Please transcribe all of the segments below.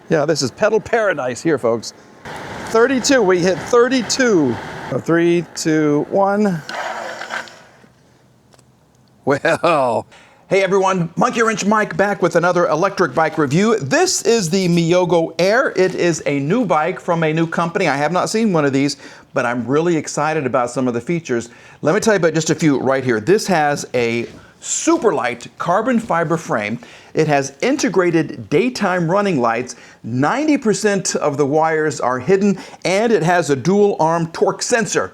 Yeah, this is pedal paradise here, folks. 32, we hit 32. 3, 2, 1. Well, hey everyone, Monkey Wrench Mike back with another electric bike review. This is the Mihogo Air. It is a new bike from a new company. I have not seen one of these, but I'm really excited about some of the features. Let me tell you about just a few right here. This has a super light carbon fiber frame. It has integrated daytime running lights. 90% of the wires are hidden, and it has a dual arm torque sensor.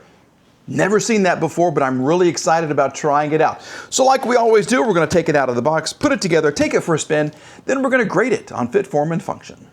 Never seen that before, but I'm really excited about trying it out. So like we always do, we're going to take it out of the box, put it together, take it for a spin, then we're going to grade it on fit, form, and function.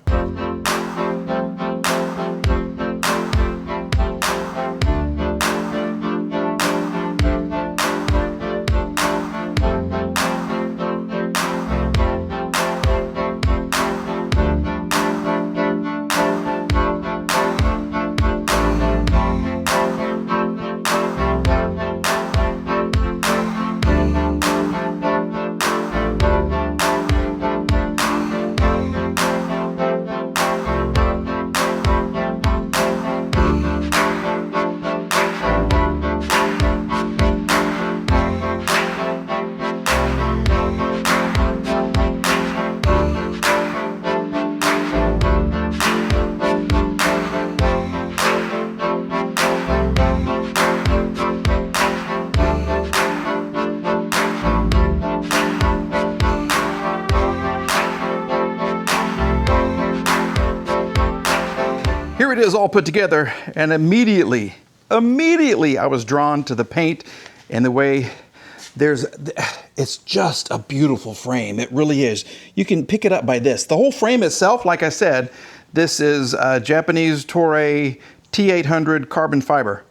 Here it is all put together, and immediately I was drawn to the paint and the way it's just a beautiful frame. It really is. You can pick it up by this. The whole frame itself, like I said, this is Japanese Toray T800 carbon fiber.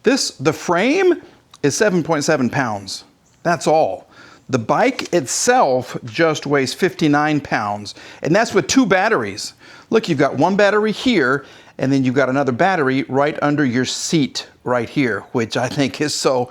The frame is 7.7 pounds. That's all. The bike itself just weighs 59 pounds, and that's with 2 batteries. Look, you've got one battery here, and then you've got another battery right under your seat right here, which I think is so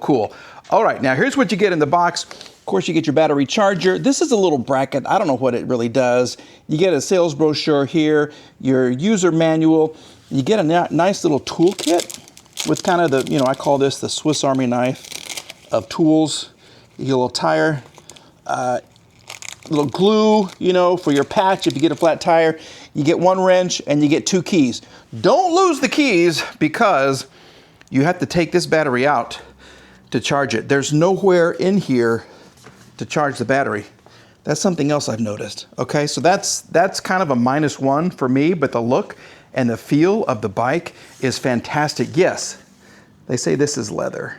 cool. All right, now here's what you get in the box. Of course, you get your battery charger. This is a little bracket. I don't know what it really does. You get a sales brochure here, your user manual. You get a nice little toolkit with kind of the, I call this the Swiss Army knife of tools. You get a little tire, little glue, for your patch if you get a flat tire. You get 1 wrench and you get 2 keys. Don't lose the keys because you have to take this battery out to charge it. There's nowhere in here to charge the battery. That's something else I've noticed. Okay, so that's kind of a -1 for me, but the look and the feel of the bike is fantastic. Yes, they say this is leather.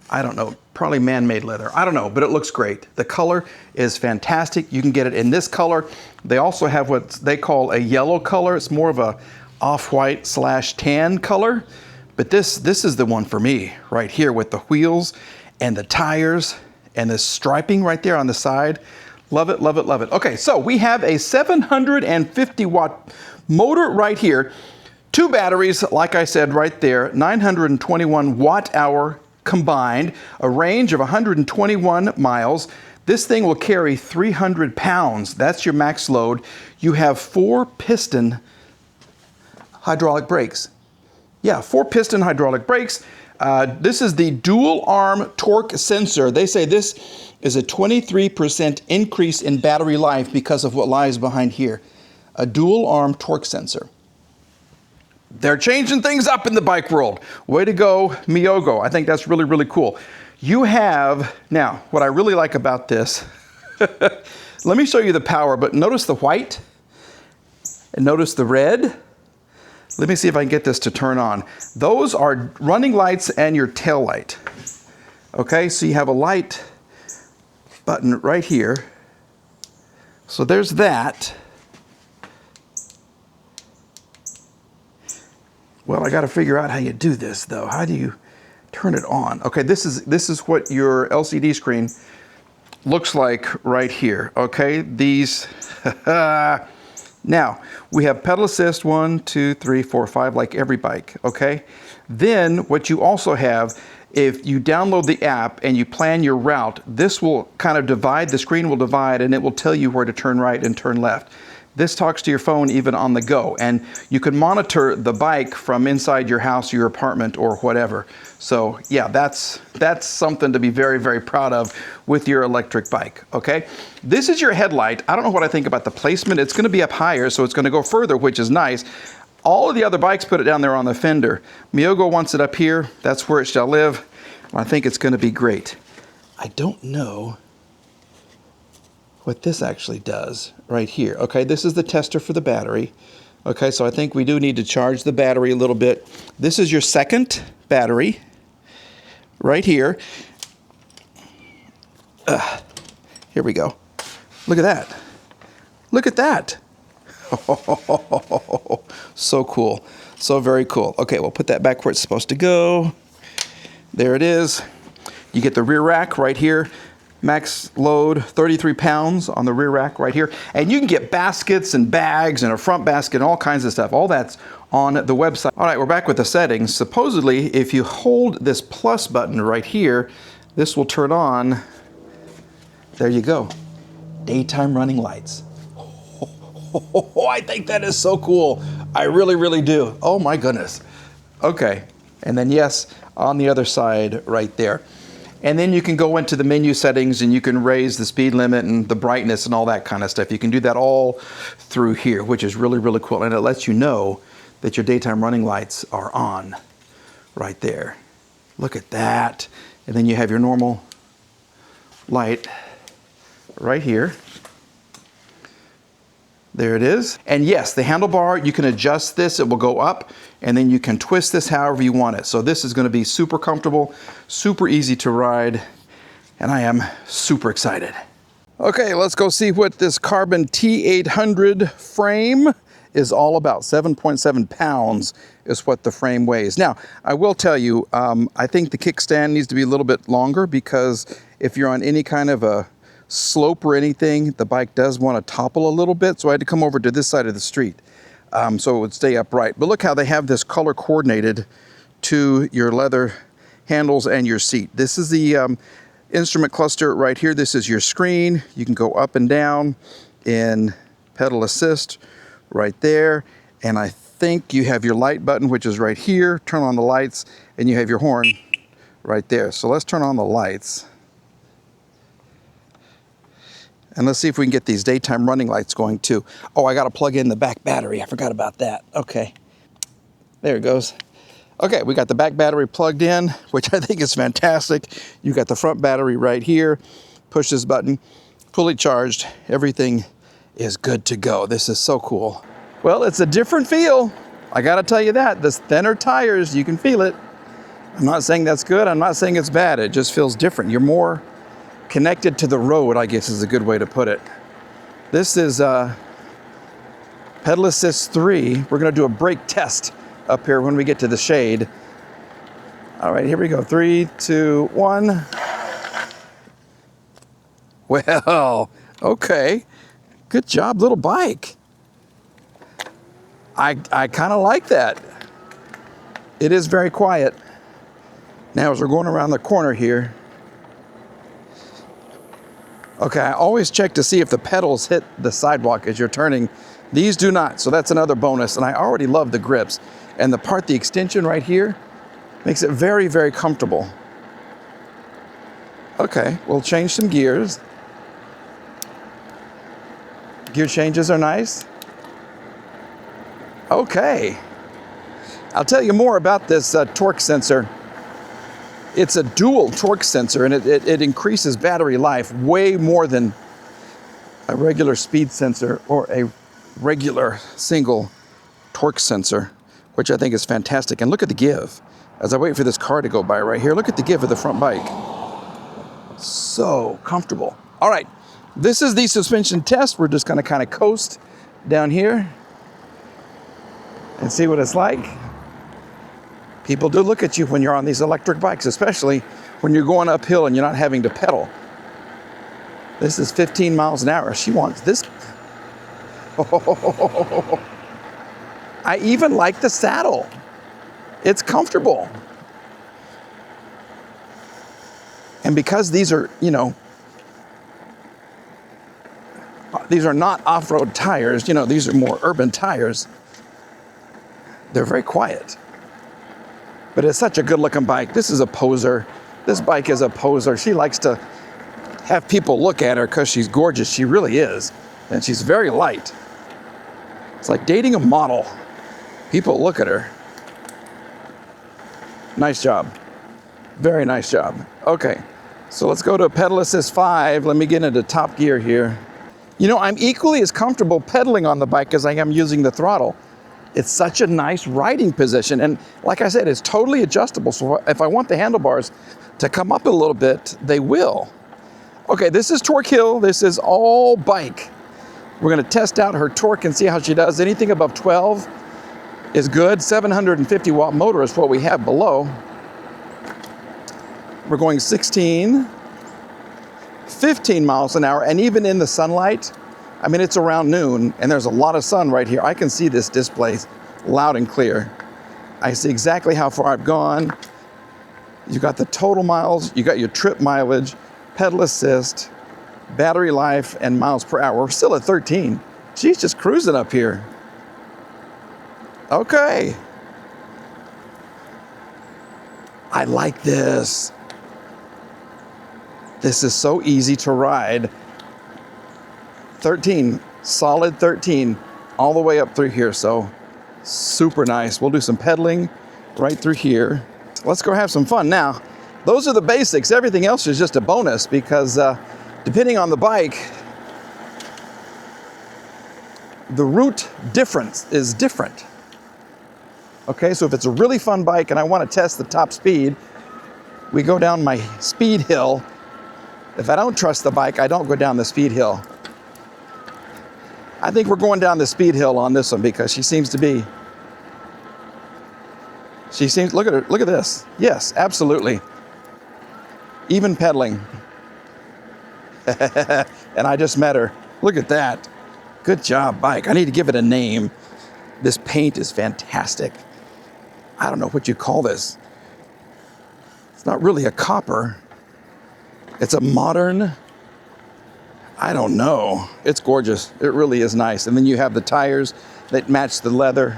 I don't know, probably man-made leather. I don't know, but it looks great. The color is fantastic. You can get it in this color. They also have what they call a yellow color. It's more of a off-white / tan color. But this is the one for me right here with the wheels and the tires and the striping right there on the side. Love it, love it, love it. Okay, so we have a 750 watt motor right here. 2 batteries, like I said right there, 921 watt hour combined, a range of 121 miles. This thing will carry 300 pounds. That's your max load. You have 4 piston hydraulic brakes. Yeah, 4 piston hydraulic brakes. This is the dual arm torque sensor. They say this is a 23% increase in battery life because of what lies behind here. A dual arm torque sensor. They're changing things up in the bike world. Way to go, Mihogo. I think that's really, really cool. You have, now, what I really like about this, let me show you the power, but notice the white and notice the red. Let me see if I can get this to turn on. Those are running lights and your tail light. Okay, so you have a light button right here. So there's that. Well, I got to figure out how you do this, though. How do you turn it on? Okay, this is what your LCD screen looks like right here. Okay, these. Now we have pedal assist 1, 2, 3, 4, 5, like every bike. Okay, then what you also have, if you download the app and you plan your route, this will kind of divide. The screen will divide, and it will tell you where to turn right and turn left. This talks to your phone even on the go, and you can monitor the bike from inside your house or your apartment or whatever. So yeah, that's something to be very, very proud of with your electric bike, okay? This is your headlight. I don't know what I think about the placement. It's gonna be up higher, so it's gonna go further, which is nice. All of the other bikes put it down there on the fender. Mihogo wants it up here. That's where it shall live. I think it's gonna be great. I don't know what this actually does right here. Okay, this is the tester for the battery. Okay, so I think we do need to charge the battery a little bit. This is your second battery right here. Here we go. Look at that. Look at that. So cool. So very cool. Okay, we'll put that back where it's supposed to go. There it is. You get the rear rack right here. Max load 33 pounds on the rear rack right here. And you can get baskets and bags and a front basket and all kinds of stuff. All that's on the website. All right, we're back with the settings. Supposedly, if you hold this plus button right here, this will turn on. There you go. Daytime running lights. Oh, I think that is so cool. I really, really do. Oh my goodness. Okay, and then yes, on the other side right there. And then you can go into the menu settings and you can raise the speed limit and the brightness and all that kind of stuff. You can do that all through here, which is really, really cool. And it lets you know that your daytime running lights are on right there. Look at that. And then you have your normal light right here. There it is. And yes, the handlebar, you can adjust this. It will go up, and then you can twist this however you want it. So this is going to be super comfortable, super easy to ride, and I am super excited. Okay, let's go see what this Carbon T800 frame is all about. 7.7 pounds is what the frame weighs. Now, I will tell you, I think the kickstand needs to be a little bit longer, because if you're on any kind of a slope or anything, the bike does want to topple a little bit, so I had to come over to this side of the street so it would stay upright. But look how they have this color coordinated to your leather handles and your seat. This is the instrument cluster right here. This is your screen. You can go up and down in pedal assist right there, and I think you have your light button, which is right here. Turn on the lights, and you have your horn right there. So let's turn on the lights. And let's see if we can get these daytime running lights going too. Oh, I got to plug in the back battery. I forgot about that. Okay. There it goes. Okay, we got the back battery plugged in, which I think is fantastic. You got the front battery right here. Push this button, fully charged. Everything is good to go. This is so cool. Well, it's a different feel. I got to tell you that. The thinner tires, you can feel it. I'm not saying that's good. I'm not saying it's bad. It just feels different. You're more connected to the road, I guess is a good way to put it. This is Pedal Assist 3. We're going to do a brake test up here when we get to the shade. All right, here we go. 3, 2, 1. Well, okay. Good job, little bike. I kind of like that. It is very quiet. Now, as we're going around the corner here, okay, I always check to see if the pedals hit the sidewalk as you're turning. These do not, so that's another bonus. And I already love the grips. And the extension right here, makes it very, very comfortable. Okay, we'll change some gears. Gear changes are nice. Okay. I'll tell you more about this torque sensor. It's a dual torque sensor, and it increases battery life way more than a regular speed sensor or a regular single torque sensor, which I think is fantastic. And look at the give. As I wait for this car to go by right here, look at the give of the front bike. So comfortable. All right, this is the suspension test. We're just gonna kind of coast down here and see what it's like. People do look at you when you're on these electric bikes, especially when you're going uphill and you're not having to pedal. This is 15 miles an hour. She wants this. Oh, I even like the saddle. It's comfortable. And because these are, These are not off-road tires. You know, these are more urban tires. They're very quiet. But it's such a good-looking bike. This is a poser. This bike is a poser. She likes to have people look at her because she's gorgeous. She really is. And she's very light. It's like dating a model. People look at her. Nice job. Very nice job. Okay, so let's go to pedal assist 5. Let me get into top gear here. You know, I'm equally as comfortable pedaling on the bike as I am using the throttle. It's such a nice riding position. And like I said, it's totally adjustable. So if I want the handlebars to come up a little bit, they will. Okay, this is Torque Hill. This is all bike. We're gonna test out her torque and see how she does. Anything above 12 is good. 750 watt motor is what we have below. We're going 16, 15 miles an hour, and even in the sunlight, I mean, it's around noon, and there's a lot of sun right here. I can see this display loud and clear. I see exactly how far I've gone. You got the total miles, you got your trip mileage, pedal assist, battery life, and miles per hour. We're still at 13. She's just cruising up here. Okay. I like this. This is so easy to ride. 13, solid 13, all the way up through here, so super nice. We'll do some pedaling right through here. Let's go have some fun. Now, those are the basics. Everything else is just a bonus because depending on the bike, the route difference is different. Okay, so if it's a really fun bike and I want to test the top speed, we go down my speed hill. If I don't trust the bike, I don't go down the speed hill. I think we're going down the speed hill on this one because she seems, look at her, look at this. Yes, absolutely. Even pedaling. And I just met her. Look at that. Good job, bike. I need to give it a name. This paint is fantastic. I don't know what you call this. It's not really a copper. It's a modern, I don't know. It's gorgeous. It really is nice. And then you have the tires that match the leather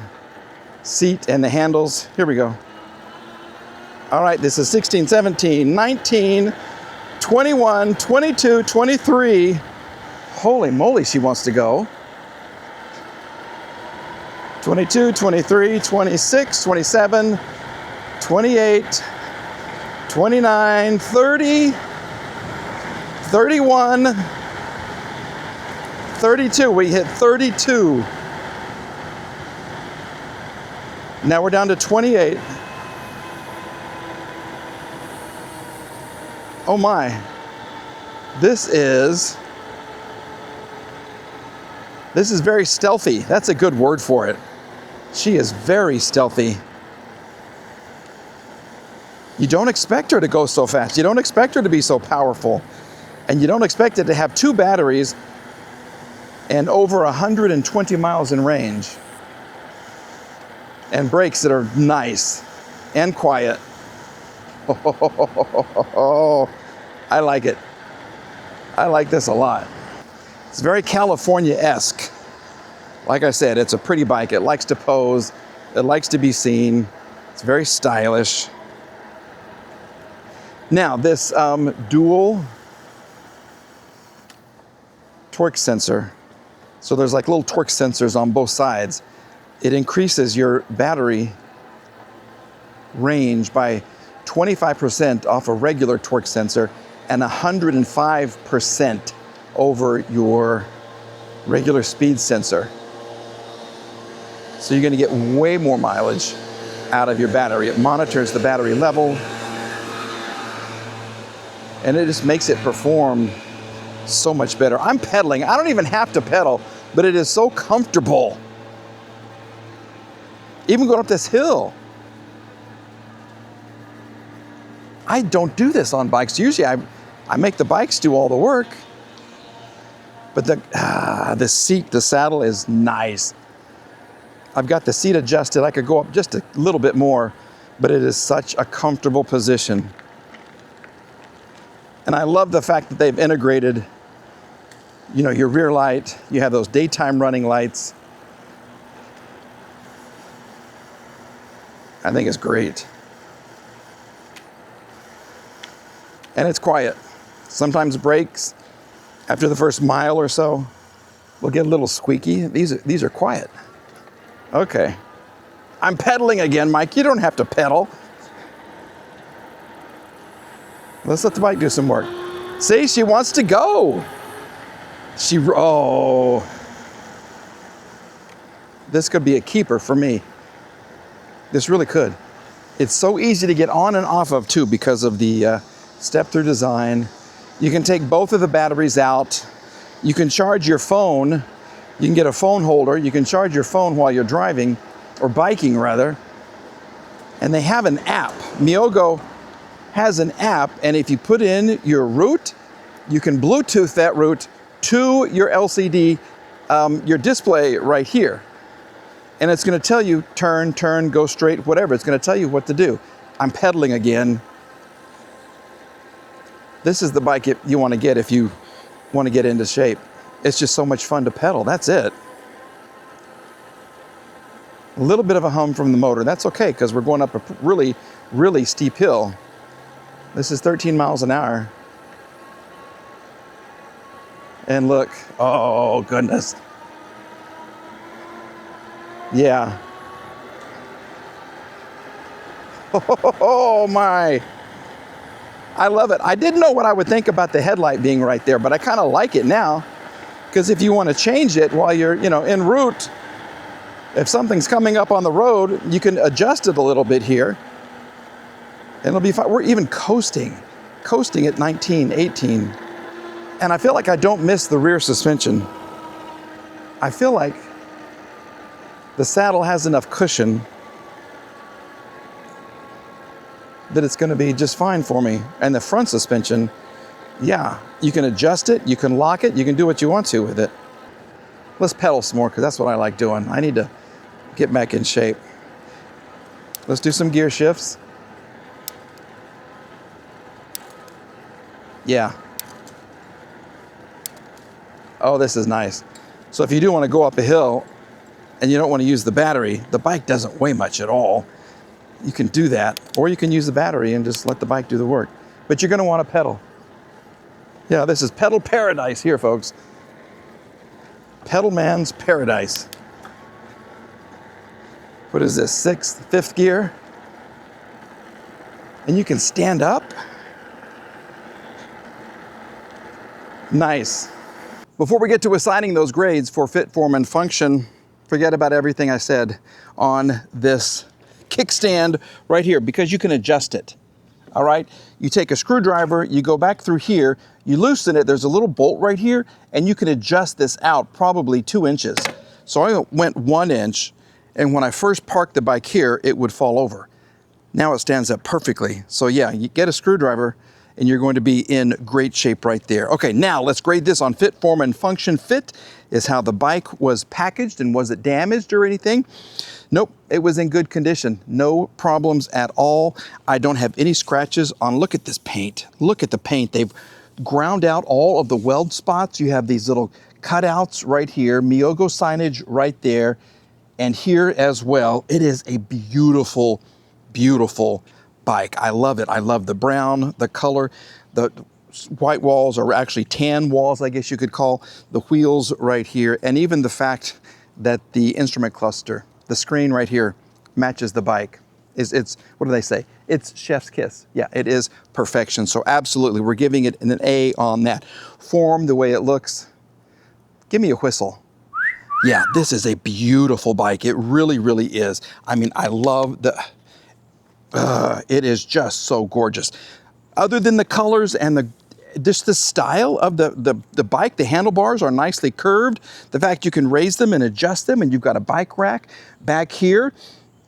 seat and the handles. Here we go. All right, this is 16, 17, 19, 21, 22, 23. Holy moly, she wants to go. 22, 23, 26, 27, 28, 29, 30, 31, 32. We hit 32. Now we're down to 28. Oh my. This is very stealthy. That's a good word for it. She is very stealthy. You don't expect her to go so fast. You don't expect her to be so powerful. And you don't expect it to have 2 batteries and over 120 miles in range. And brakes that are nice and quiet. Oh, I like it. I like this a lot. It's very California-esque. Like I said, it's a pretty bike. It likes to pose. It likes to be seen. It's very stylish. Now, this dual torque sensor. So there's like little torque sensors on both sides. It increases your battery range by 25% off a regular torque sensor and 105% over your regular speed sensor. So you're going to get way more mileage out of your battery. It monitors the battery level and it just makes it perform so much better. I'm pedaling. I don't even have to pedal, but it is so comfortable. Even going up this hill. I don't do this on bikes. Usually I make the bikes do all the work. But the seat, the saddle is nice. I've got the seat adjusted. I could go up just a little bit more, but it is such a comfortable position. And I love the fact that they've integrated You know, your rear light, you have those daytime running lights. I think it's great. And it's quiet. Sometimes brakes, after the first mile or so, will get a little squeaky. These are quiet. Okay. I'm pedaling again, Mike. You don't have to pedal. Let's let the bike do some work. See, she wants to go. Oh. This could be a keeper for me. This really could. It's so easy to get on and off of too because of the step-through design. You can take both of the batteries out. You can charge your phone. You can get a phone holder. You can charge your phone while you're driving, or biking rather. And they have an app. Mihogo has an app, and if you put in your route, you can Bluetooth that route to your LCD, your display right here. And it's going to tell you turn, go straight, whatever. It's going to tell you what to do. I'm pedaling again. This is the bike you want to get if you want to get into shape. It's just so much fun to pedal. That's it. A little bit of a hum from the motor. That's okay because we're going up a really, really steep hill. This is 13 miles an hour. And look, oh goodness. Yeah. Oh my. I love it. I didn't know what I would think about the headlight being right there, but I kind of like it now. Because if you want to change it while you're, en route, if something's coming up on the road, you can adjust it a little bit here. And it'll be fine. We're even coasting at 19, 18. And I feel like I don't miss the rear suspension. I feel like the saddle has enough cushion that it's going to be just fine for me. And the front suspension, yeah, you can adjust it, you can lock it, you can do what you want to with it. Let's pedal some more because that's what I like doing. I need to get back in shape. Let's do some gear shifts. Yeah. Oh, this is nice. So if you do want to go up a hill and you don't want to use the battery, the bike doesn't weigh much at all. You can do that, or you can use the battery and just let the bike do the work. But you're going to want to pedal. Yeah, this is pedal paradise here, folks. Pedal man's paradise. What is this, fifth gear? And you can stand up. Nice. Before we get to assigning those grades for fit, form, and function, forget about everything I said on this kickstand right here because you can adjust it. All right, you take a screwdriver, you go back through here, you loosen it, there's a little bolt right here, and you can adjust this out probably 2 inches. So I went 1 inch, and when I first parked the bike here, it would fall over. Now it stands up perfectly. So yeah, you get a screwdriver and you're going to be in great shape right there. Okay, now let's grade this on fit, form, and function. Fit is how the bike was packaged, and was it damaged or anything? Nope, it was in good condition. No problems at all. I don't have any scratches on, look at this paint. Look at the paint. They've ground out all of the weld spots. You have these little cutouts right here, Mihogo signage right there, and here as well. It is a beautiful, beautiful bike. I love it. I love the brown, the color, the white walls are actually tan walls, I guess you could call the wheels right here, and even the fact that the instrument cluster, the screen right here, matches the bike. It's what do they say? It's chef's kiss. Yeah, it is perfection. So absolutely, we're giving it an A on that. Form, the way it looks. Give me a whistle. Yeah, this is a beautiful bike. It really, really is. I mean, I love it is just so gorgeous. Other than the colors and just the style of the bike, the handlebars are nicely curved. The fact you can raise them and adjust them, and you've got a bike rack back here.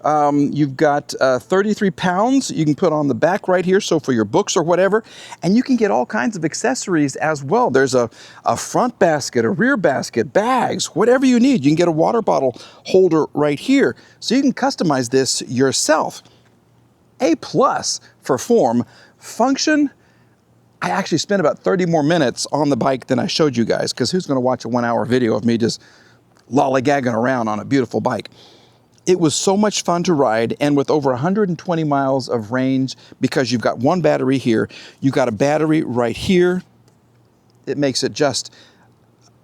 You've got 33 pounds you can put on the back right here, so for your books or whatever. And you can get all kinds of accessories as well. There's a front basket, a rear basket, bags, whatever you need. You can get a water bottle holder right here. So you can customize this yourself. A+ for form. Function, I actually spent about 30 more minutes on the bike than I showed you guys, because who's going to watch a 1-hour video of me just lollygagging around on a beautiful bike? It was so much fun to ride, and with over 120 miles of range, because you've got one battery here, you got a battery right here, it makes it just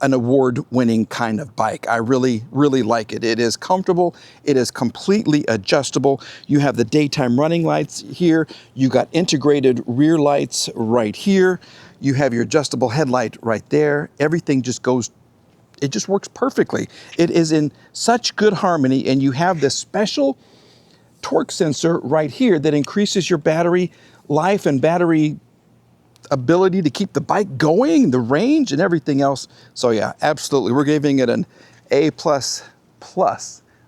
an award-winning kind of bike. I really, really like it. It is comfortable. It is completely adjustable. You have the daytime running lights here. You got integrated rear lights right here. You have your adjustable headlight right there. Everything just goes, it just works perfectly. It is in such good harmony, and you have this special torque sensor right here that increases your battery life and battery ability to keep the bike going, the range and everything else. So yeah, absolutely. We're giving it an A++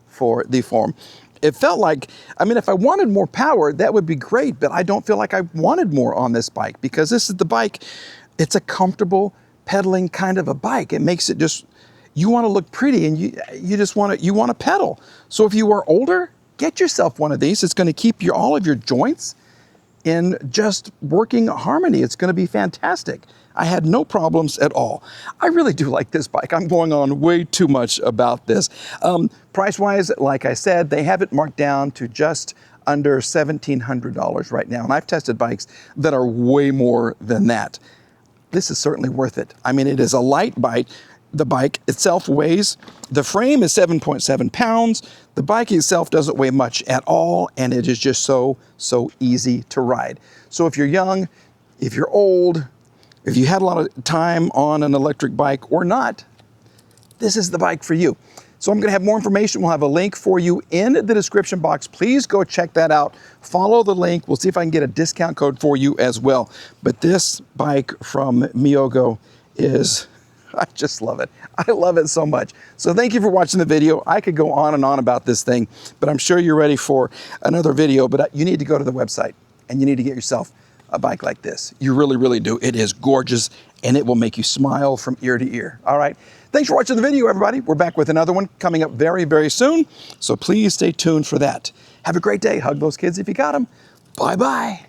for the form. It felt like, I mean, if I wanted more power, that would be great, but I don't feel like I wanted more on this bike, because this is the bike, it's a comfortable pedaling kind of a bike. It makes it just, you want to look pretty, and you just want to pedal. So if you are older, get yourself one of these. It's going to keep all of your joints in just working harmony. It's going to be fantastic. I had no problems at all. I really do like this bike. I'm going on way too much about this. Price-wise, like I said, they have it marked down to just under $1,700 right now. And I've tested bikes that are way more than that. This is certainly worth it. I mean, it is a light bike. The bike itself weighs, the frame is 7.7 pounds. The bike itself doesn't weigh much at all, and it is just so easy to ride. So if you're young, if you're old, if you had a lot of time on an electric bike or not, this is the bike for you. So I'm going to have more information. We'll have a link for you in the description box. Please go check that out. Follow the link. We'll see if I can get a discount code for you as well. But this bike from Mihogo is, I just love it. I love it so much. So thank you for watching the video. I could go on and on about this thing, but I'm sure you're ready for another video. But you need to go to the website, and you need to get yourself a bike like this. You really, really do. It is gorgeous, and it will make you smile from ear to ear. All right. Thanks for watching the video, everybody. We're back with another one coming up very, very soon. So please stay tuned for that. Have a great day. Hug those kids if you got them. Bye-bye.